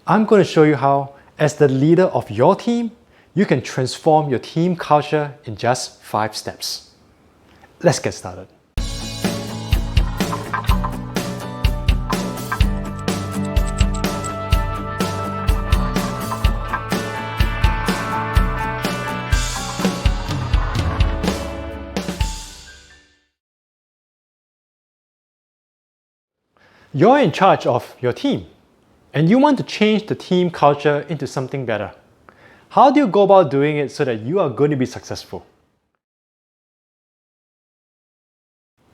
I'm going to show you how, as the leader of your team, you can transform your team culture in just 5 steps. Let's get started. You're in charge of your team, and you want to change the team culture into something better. How do you go about doing it so that you are going to be successful?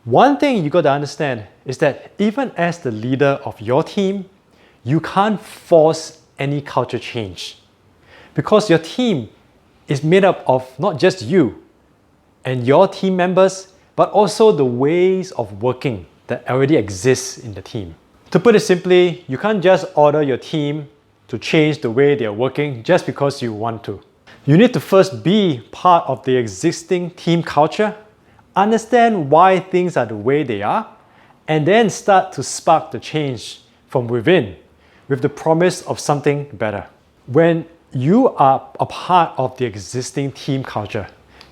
One thing you got to understand is that even as the leader of your team, you can't force any culture change, because your team is made up of not just you and your team members, but also the ways of working that already exists in the team. To put it simply, you can't just order your team to change the way they are working just because you want to. You need to first be part of the existing team culture, understand why things are the way they are, and then start to spark the change from within with the promise of something better. When you are a part of the existing team culture,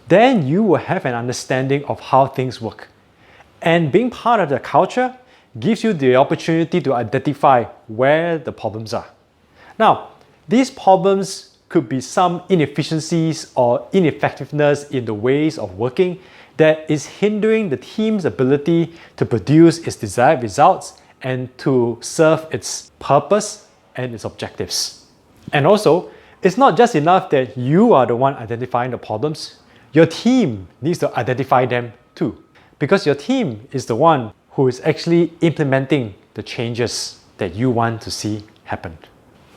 then you will have an understanding of how things work. And being part of the culture gives you the opportunity to identify where the problems are. Now, these problems could be some inefficiencies or ineffectiveness in the ways of working that is hindering the team's ability to produce its desired results and to serve its purpose and its objectives. And also, it's not just enough that you are the one identifying the problems. Your team needs to identify them too, because your team is the one who is actually implementing the changes that you want to see happen.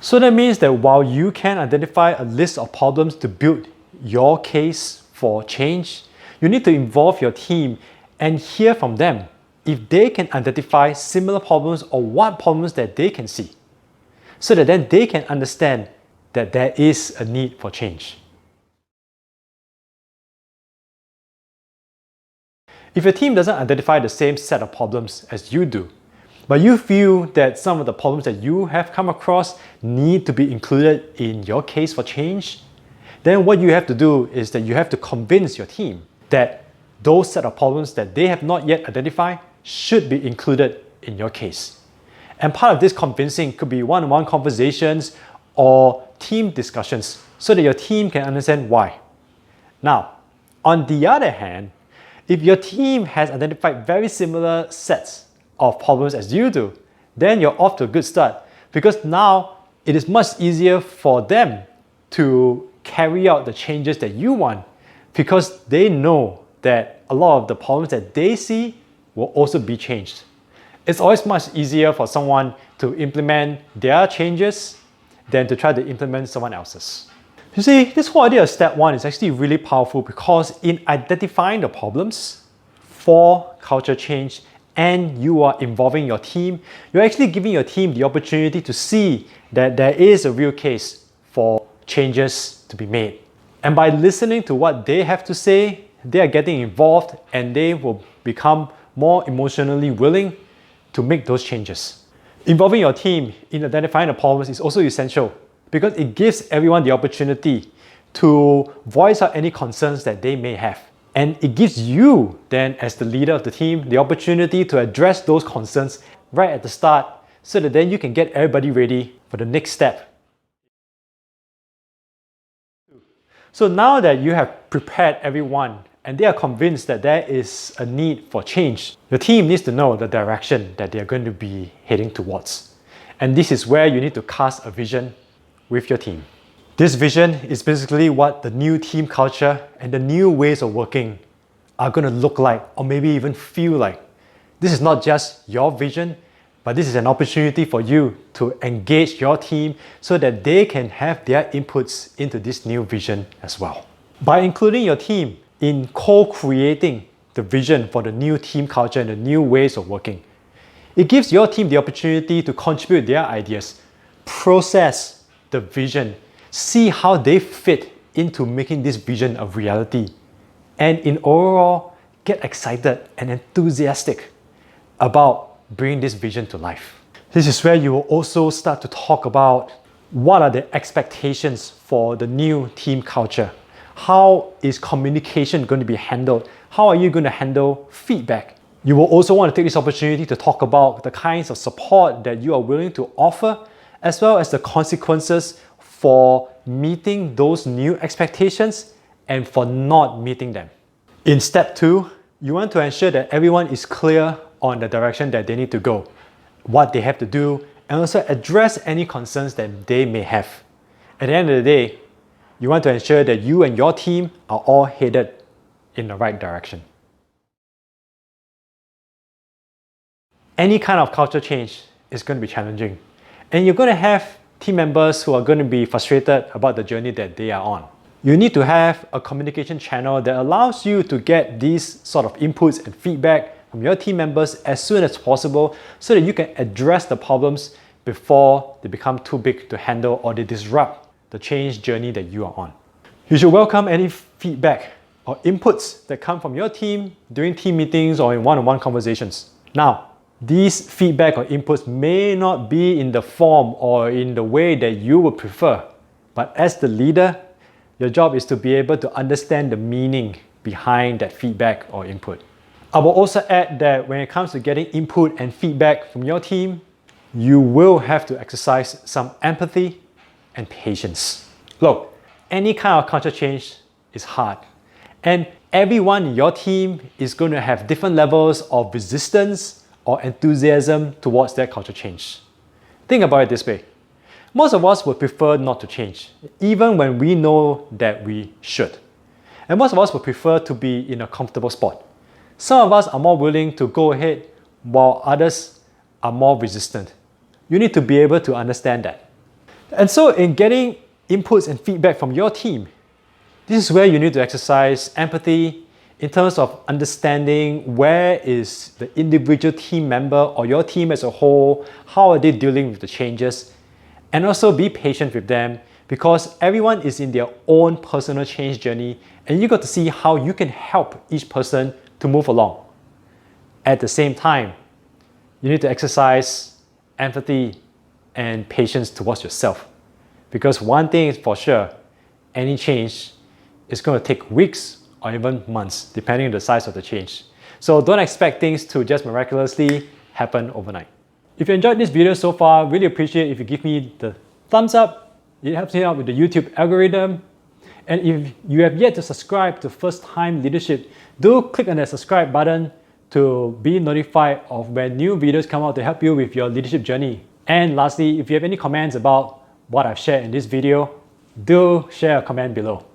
So that means that while you can identify a list of problems to build your case for change, you need to involve your team and hear from them if they can identify similar problems or what problems that they can see, so that then they can understand that there is a need for change. If your team doesn't identify the same set of problems as you do, but you feel that some of the problems that you have come across need to be included in your case for change, then what you have to do is that you have to convince your team that those set of problems that they have not yet identified should be included in your case. And part of this convincing could be one-on-one conversations or team discussions so that your team can understand why. Now, on the other hand, if your team has identified very similar sets of problems as you do, then you're off to a good start, because now it is much easier for them to carry out the changes that you want, because they know that a lot of the problems that they see will also be changed. It's always much easier for someone to implement their changes than to try to implement someone else's. You see, this whole idea of step 1 is actually really powerful, because in identifying the problems for culture change and you are involving your team, you're actually giving your team the opportunity to see that there is a real case for changes to be made. And by listening to what they have to say, they are getting involved and they will become more emotionally willing to make those changes. Involving your team in identifying the problems is also essential, because it gives everyone the opportunity to voice out any concerns that they may have. And it gives you then, as the leader of the team, the opportunity to address those concerns right at the start, so that then you can get everybody ready for the next step. So now that you have prepared everyone and they are convinced that there is a need for change, the team needs to know the direction that they are going to be heading towards. And this is where you need to cast a vision with your team. This vision is basically what the new team culture and the new ways of working are going to look like, or maybe even feel like. This is not just your vision, but this is an opportunity for you to engage your team so that they can have their inputs into this new vision as well. By including your team in co-creating the vision for the new team culture and the new ways of working, it gives your team the opportunity to contribute their ideas, process the vision, see how they fit into making this vision a reality, and in overall, get excited and enthusiastic about bringing this vision to life. This is where you will also start to talk about What are the expectations for the new team culture? How is communication going to be handled? How are you going to handle feedback? You will also want to take this opportunity to talk about the kinds of support that you are willing to offer, as well as the consequences for meeting those new expectations and for not meeting them. In step 2, you want to ensure that everyone is clear on the direction that they need to go, what they have to do, and also address any concerns that they may have. At the end of the day, you want to ensure that you and your team are all headed in the right direction. Any kind of culture change is going to be challenging, and you're going to have team members who are going to be frustrated about the journey that they are on. You need to have a communication channel that allows you to get these sort of inputs and feedback from your team members as soon as possible so that you can address the problems before they become too big to handle or they disrupt the change journey that you are on. You should welcome any feedback or inputs that come from your team during team meetings or in one-on-one conversations. Now, these feedback or inputs may not be in the form or in the way that you would prefer, but as the leader, your job is to be able to understand the meaning behind that feedback or input. I will also add that when it comes to getting input and feedback from your team, you will have to exercise some empathy and patience. Look, any kind of culture change is hard, and everyone in your team is going to have different levels of resistance or enthusiasm towards that culture change. Think about it this way. Most of us would prefer not to change, even when we know that we should. And most of us would prefer to be in a comfortable spot. Some of us are more willing to go ahead, while others are more resistant. You need to be able to understand that. And so in getting inputs and feedback from your team, this is where you need to exercise empathy in terms of understanding where is the individual team member or your team as a whole, how are they dealing with the changes, and also be patient with them because everyone is in their own personal change journey and you got to see how you can help each person to move along. At the same time, you need to exercise empathy and patience towards yourself because one thing is for sure, any change is going to take weeks or even months, depending on the size of the change. So don't expect things to just miraculously happen overnight. If you enjoyed this video so far, really appreciate if you give me the thumbs up. It helps me out with the YouTube algorithm. And if you have yet to subscribe to First Time Leadership, do click on that subscribe button to be notified of when new videos come out to help you with your leadership journey. And lastly, if you have any comments about what I've shared in this video, do share a comment below.